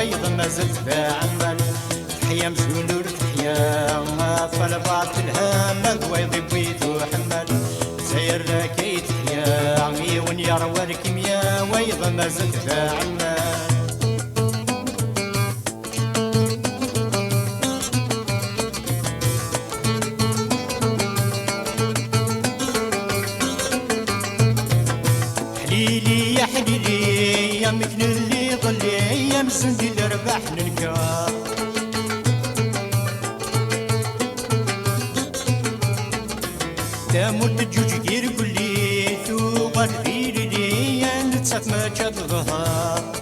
ويض ما زلت بعمل تحيا مزونور تحيا فالبعض الهام ويض بيت وحمل سير كي تحيا عيون يروى الكيميا ويض ما زلت بعمل حليلي يا حليلي يا مثل اللي ظلي يا مسندي لربح نلقى تموت الجوج غير كلي ثوب الغير لي يا نتسف ما جاب ظهر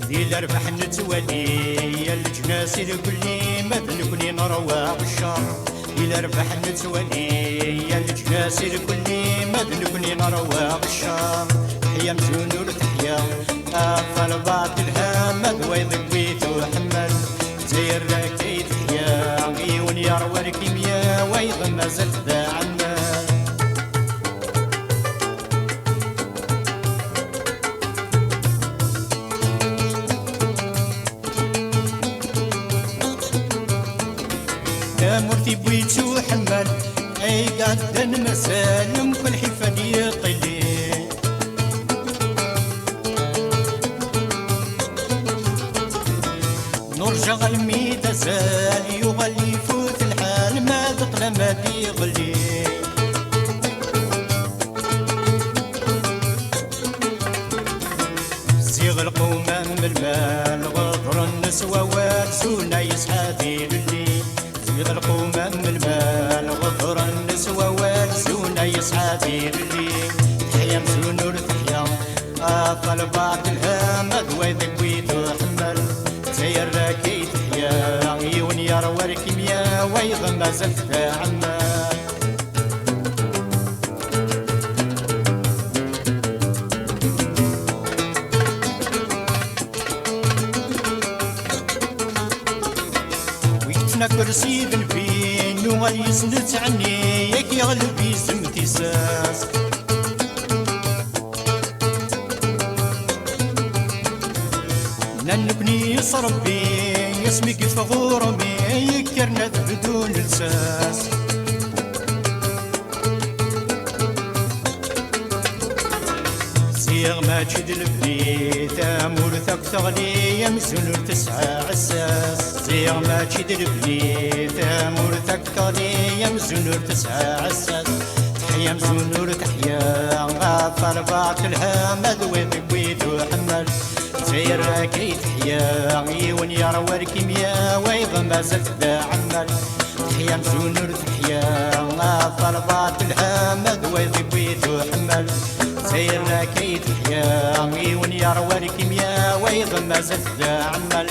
ذي لربح نتولي يا الجناس الكلي مذن كلي نروى بالشر إلى ربح نتولي يا الجناس الكلي مذن كلي نروى بالشر تحيا مزونور تحيا فالبعض الهام ذوي ضبيت وحمل زير كي تحيا عيون يروى الكيميا ويض ما زلت ذا عمال مرتي بويت وحمل اي قد مسالم كل حفاد يطلي نرجع الميت زال يغلي فوت الحال ما تطلع ما بيغلي زيغ القومة من المال غدر النسوة وارسونا يسحابي للي زيغ القومة من المال غدر النسوة وارسونا يسحابي للي تحيا مزونور تحيا فالبعض الهام ذوي ذكويت وحمل سير كي تحيا عيون يروى الكيميا ويض ما زلت عمال كرسي بالبين وغالي يسند عني ياك يغلب يزم تيساس ننبني صربي اسمك فغور مي يكرنا بدون لساس صيغ ما تشد البني تامور ثق تغلي يمزن تسعى عساس صيغ ما تشد البني تامور ثق تغلي يمزن تسعى عساس تحيا مزنور تحيا غافر باق الهام ذوي بيت وحمل سير كي تحيا عيون يروى الكيميا ويض ما زلت ذا عمل تحيا مزنور تحيا غافر باق الهام ذوي بيت وحمل سير كي تحيا عيون يروى الكيميا ويض ما زلت ذا عمل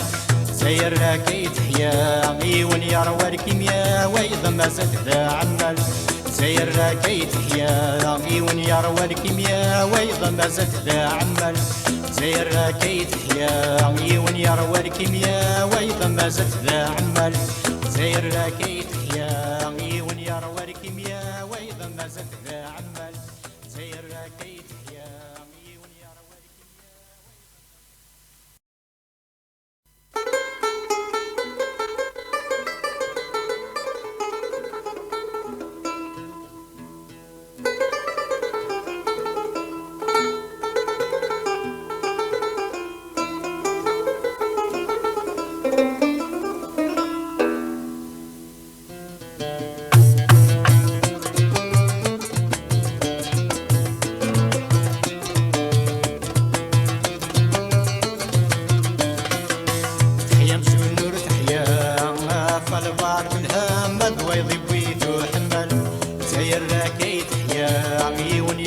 سير كي تحيا عيون يروى الكيميا ويض ما زلت ذا عمل سير كي تحيا عيون يروى الكيميا ويض ما زلت ذا عمل سير كي تحيا عيون يروى الكيميا ويض ما زلت ذا عمل سير كي تحيا عيون يروى الكيميا ويض ما زلت ذا عمل سير كي تحيا عيون يروى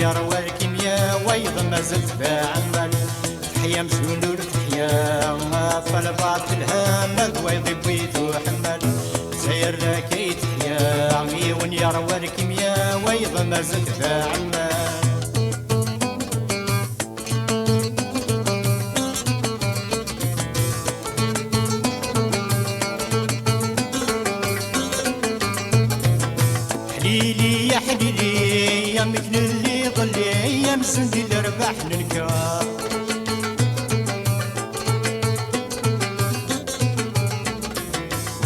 يروى الكيميا ويض ما زلت بعمل تحيا مزونور تحيا فالبعض الهام ويض بيت وحمل سير كي تحيا عيون يروى الكيميا ويض ما زلت بعمل حليلي يا حليلي يا مثل اللي ظلي يمزن دي الرباح ننكار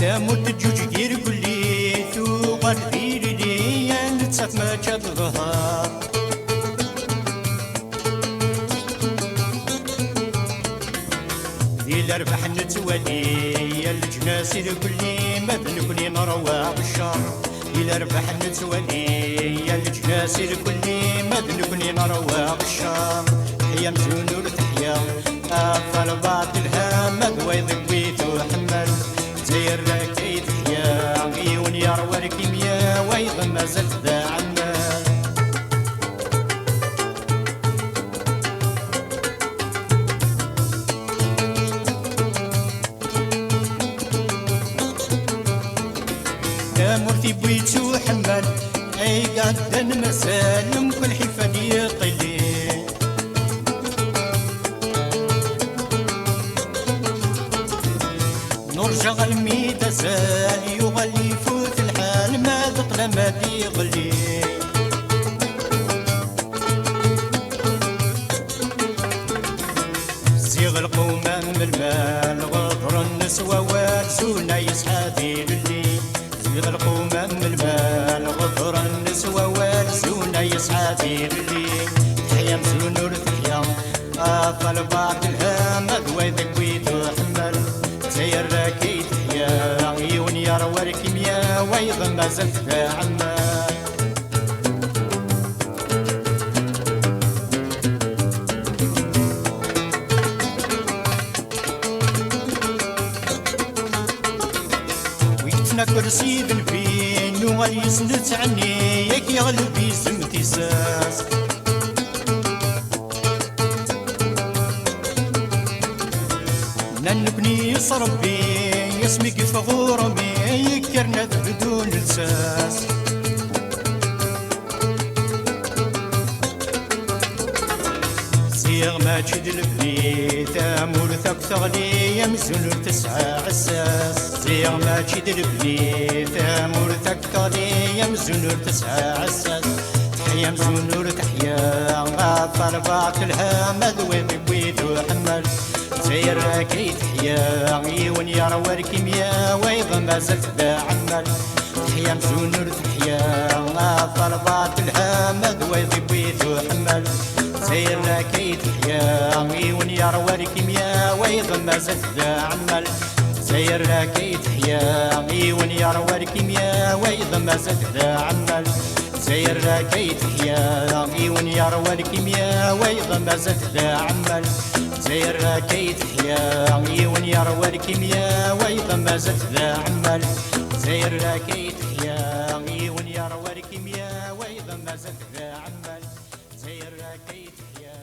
تموت الجوج دير كلي ثوغل ديري لي نتسف ما جاب ظهر دي الرباح نتوالي الجناس كلي ما بنكوني نروى بالشر دي الرباح نتوالي الجناس كلي ما بنكوني نروى بالشر هي مزون ورتحيا أفضل بعض الهام دويض بيت وحمل زير كيد يا عيون يروى الكيمياء ويض ما زلت ذا عمال يا مرتي بيت وحمل اي قد مسالم كل حفاد يطلي نرجع الميدة زال يغلي فوت الحال ما تطلع ما بيغلي زيغ القومة من المال غفر النسوة والزونة يسحابي للي زيغ القومة من المال غفر النسوة والزونة يسحابي للي تحيا مزون ورتحيا أفضل بعض الهام أدوي ذكويت وحمل سير راكيت يا عيون يروى الكيمياء ويض ما زلت ذا عمال ويتنا كرسي بالبين وغالي يسند عني ياك يغلب يزم تيساس نبني صربي اسمك فغور بي يكرنا بدون لساس صيغ ما تشد البني تامور ثق ثغلي يمزن تسعى عساس صيغ ما تشد البني تامور ثق ثغلي يمزن تسعى عساس تحيا مزنور تحيا غافر باعت الهام ذوي بيت وحمل سير كي تحيا عيون يروى الكيمياء ويض ما زلت ذا عمل تحيا مزنور تحيا غافر باعت الهام ذوي بيت وحمل سير كي تحيا عيون يروى الكيمياء ويض ما زلت ذا عمل سير كي تحيا عيون يروى الكيمياء ويض ما زلت ذا عمل سير كي تحيا عيون يروى الكيمياء ويض ما زلت ذا عمل سير كي تحيا عيون يروى الكيمياء ويض ما زلت ذا عمل سير كي تحيا عيون يروى الكيمياء ويض ما زلت ذا عمل سير كي تحيا